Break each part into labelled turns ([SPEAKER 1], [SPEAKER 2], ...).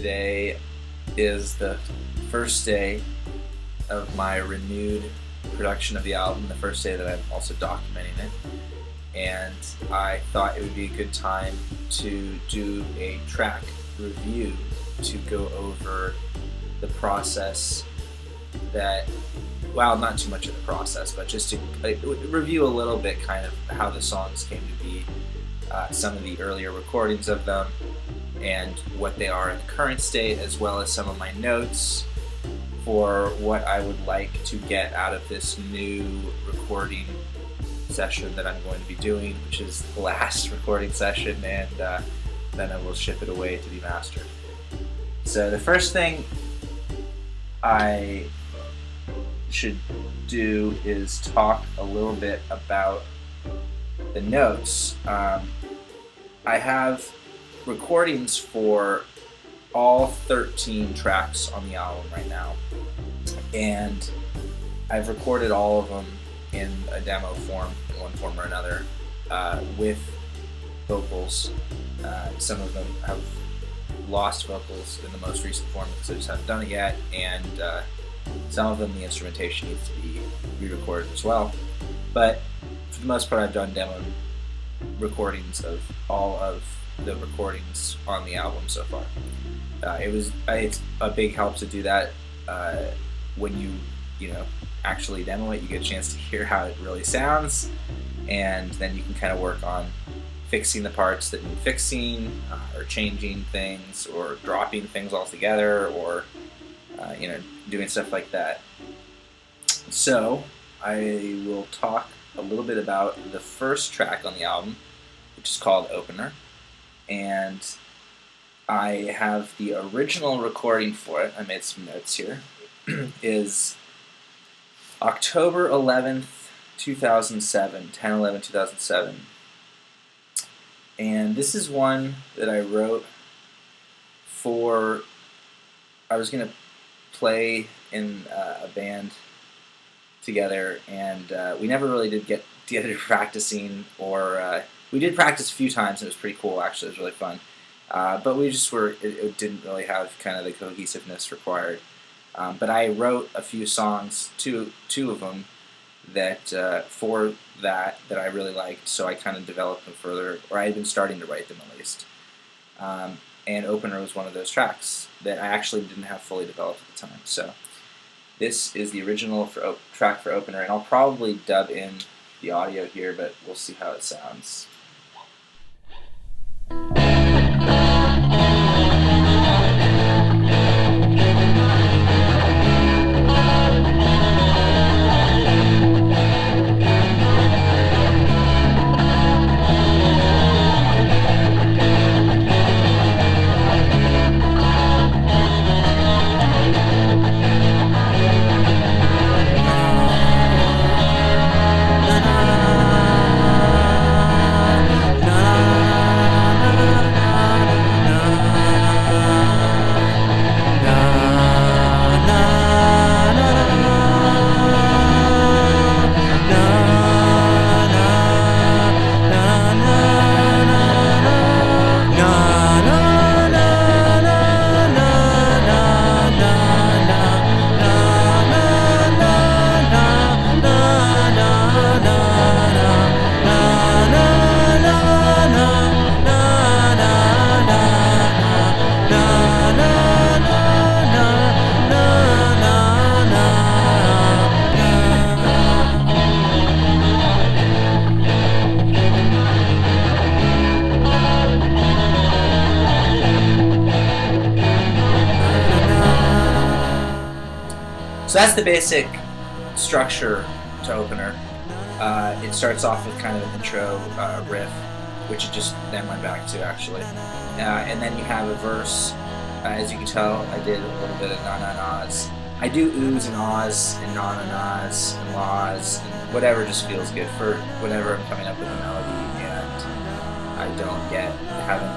[SPEAKER 1] Today is the first day of my renewed production of the album, the first day that I'm also documenting it, and I thought it would be a good time to do a track review to go over the process that, well, not too much of the process, but just to review a little bit kind of how the songs came to be, some of the earlier recordings of them, and what they are in the current state, as well as some of my notes for what I would like to get out of this new recording session that I'm going to be doing, which is the last recording session, and then I will ship it away to be mastered. So the first thing I should do is talk a little bit about the notes. I have recordings for all 13 tracks on the album right now, and I've recorded all of them in a demo form, in one form or another, with vocals. Some of them have lost vocals in the most recent form because I just haven't done it yet, and some of them the instrumentation needs to be re-recorded as well. But for the most part, I've done demo recordings of all of the recordings on the album so far. It's a big help to do that when you actually demo it. You get a chance to hear how it really sounds, and then you can kind of work on fixing the parts that need fixing, or changing things, or dropping things altogether, or doing stuff like that. So I will talk a little bit about the first track on the album, which is called Opener, and I have the original recording for it. I made some notes here. Is October 11th, 2007, 10/11/2007. And this is one that I wrote I was going to play in a band together, and we never really did get together practicing, or we did practice a few times, and it was pretty cool, actually. It was really fun. But we just it didn't really have kind of the cohesiveness required. But I wrote a few songs, two of them, that for that I really liked, so I kind of developed them further, or I had been starting to write them at least. And Opener was one of those tracks that I actually didn't have fully developed at the time. So this is the original track for Opener, and I'll probably dub in the audio here, but we'll see how it sounds. So that's the basic structure to Opener. It starts off with kind of an intro riff, which it just then went back to, actually. And then you have a verse. As you can tell, I did a little bit of na-na-nas. I do oohs and ahs and na-na-nas and lahs and whatever just feels good for whenever I'm coming up with a melody and I don't get having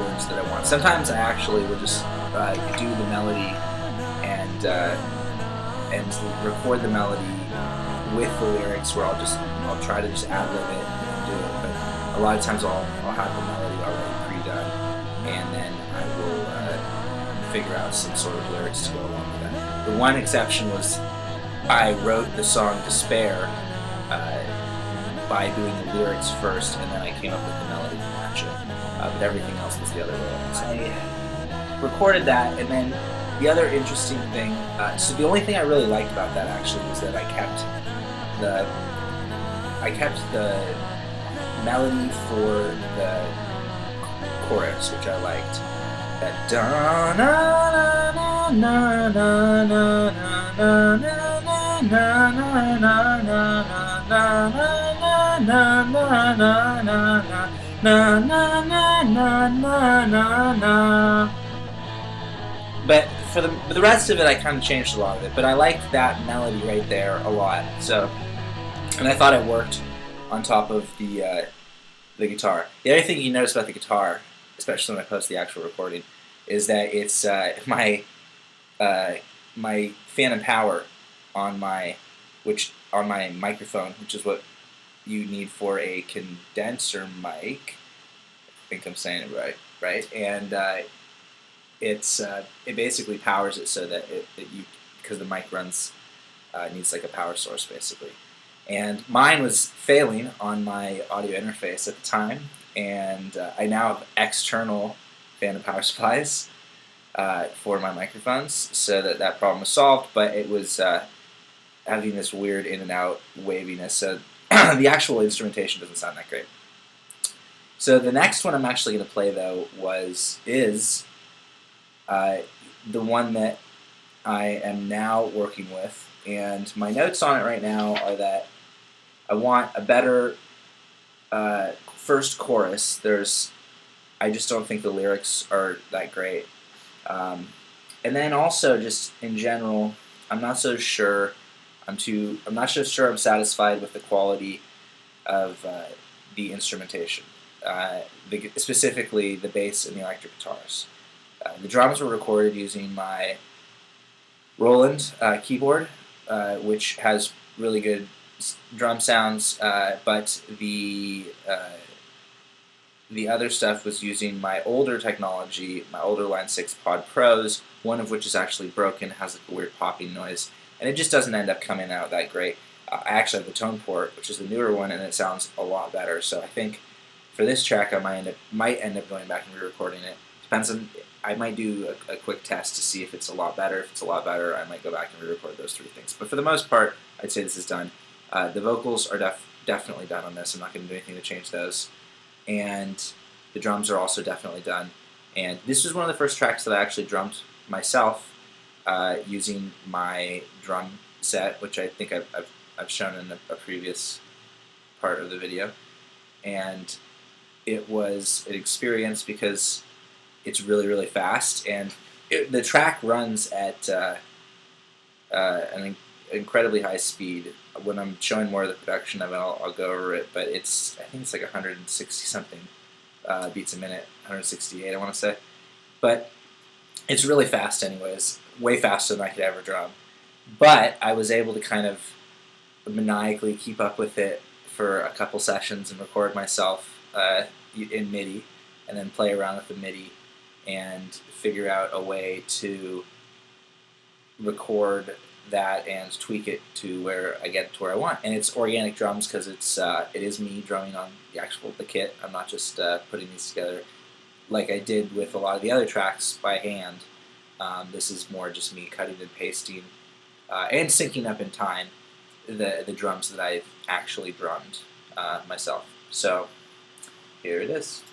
[SPEAKER 1] words that I want. Sometimes I actually will just do the melody and record the melody with the lyrics, where I'll try to just ad-lib it and do it. But a lot of times I'll have the melody already pre-done, and then I will figure out some sort of lyrics to go along with that. The one exception was I wrote the song Despair by doing the lyrics first, and then I came up with the melody to match it. But everything else was the other way around. So I recorded that, and then the other interesting thing, so the only thing I really liked about that actually was that I kept the melody for the chorus, which I liked. That da na na na na na na na na na. But for the rest of it, I kind of changed a lot of it. But I liked that melody right there a lot. So, and I thought it worked on top of the guitar. The other thing you notice about the guitar, especially when I post the actual recording, is that it's my Phantom Power on my microphone, which is what you need for a condenser mic. I think I'm saying it right? And it basically powers it so that because the mic needs like a power source basically. And mine was failing on my audio interface at the time, and I now have external Phantom Power supplies for my microphones, so that problem was solved. But it was having this weird in and out waviness, so the actual instrumentation doesn't sound that great. So the next one I'm actually going to play though is the one that I am now working with, and my notes on it right now are that I want a better first chorus. I just don't think the lyrics are that great, and then also just in general, I'm not so sure I'm satisfied with the quality of the instrumentation, specifically the bass and the electric guitars. The drums were recorded using my Roland keyboard, which has really good drum sounds, but the other stuff was using my older technology, my older Line 6 Pod Pros, one of which is actually broken, has like a weird popping noise, and it just doesn't end up coming out that great. I actually have the Tone Port, which is the newer one, and it sounds a lot better. So I think for this track, I might end up going back and re-recording it. Depends on. I might do a quick test to see if it's a lot better. If it's a lot better, I might go back and re-record those three things. But for the most part, I'd say this is done. The vocals are definitely done on this. I'm not going to do anything to change those. And the drums are also definitely done. And this was one of the first tracks that I actually drummed myself using my drum set, which I think I've shown in a previous part of the video. And it was an experience because it's really, really fast, and the track runs at an incredibly high speed. When I'm showing more of the production of it, I'll go over it, but I think it's like 160 something beats a minute, 168 I want to say. But it's really fast anyways, way faster than I could ever drum. But I was able to kind of maniacally keep up with it for a couple sessions and record myself in MIDI, and then play around with the MIDI and figure out a way to record that and tweak it to where I get to where I want. And it's organic drums because it is me drumming on the kit. I'm not just putting these together like I did with a lot of the other tracks by hand. This is more just me cutting and pasting and syncing up in time the drums that I've actually drummed myself. So here it is.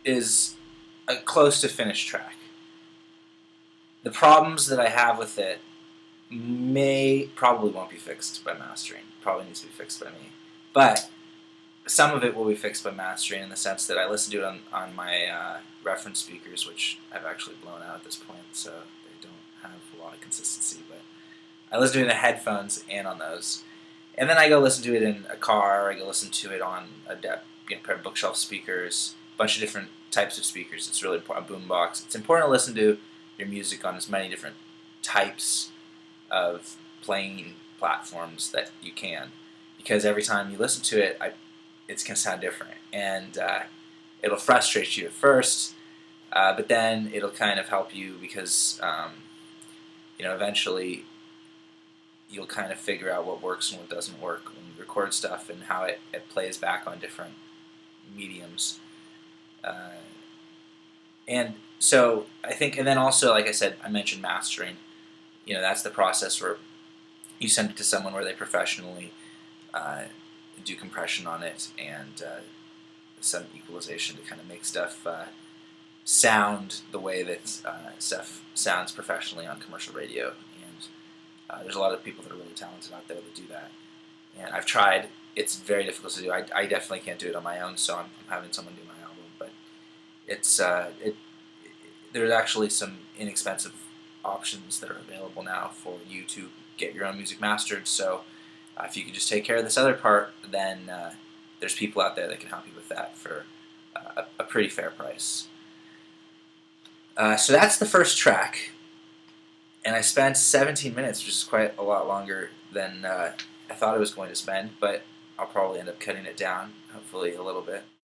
[SPEAKER 1] is a close to finished track. The problems that I have with it probably won't be fixed by mastering. Probably needs to be fixed by me. But some of it will be fixed by mastering in the sense that I listen to it on my reference speakers, which I've actually blown out at this point, so they don't have a lot of consistency. But I listen to it in the headphones and on those. And then I go listen to it in a car, I go listen to it on a pair of bookshelf speakers, a bunch of different types of speakers. It's really important, a boombox. It's important to listen to your music on as many different types of playing platforms that you can, because every time you listen to it, it's going to sound different, and it'll frustrate you at first, but then it'll kind of help you because eventually you'll kind of figure out what works and what doesn't work when you record stuff and how it plays back on different mediums. And so I think, and then also, like I said, I mentioned mastering. That's the process where you send it to someone where they professionally do compression on it and some equalization to kind of make stuff sound the way that stuff sounds professionally on commercial radio. And there's a lot of people that are really talented out there that do that. And I've tried. It's very difficult to do. I definitely can't do it on my own, so I'm having someone do my album. But there's actually some inexpensive options that are available now for you to get your own music mastered. So if you could just take care of this other part, then there's people out there that can help you with that for a pretty fair price. So that's the first track, and I spent 17 minutes, which is quite a lot longer than I thought I was going to spend, but I'll probably end up cutting it down, hopefully a little bit.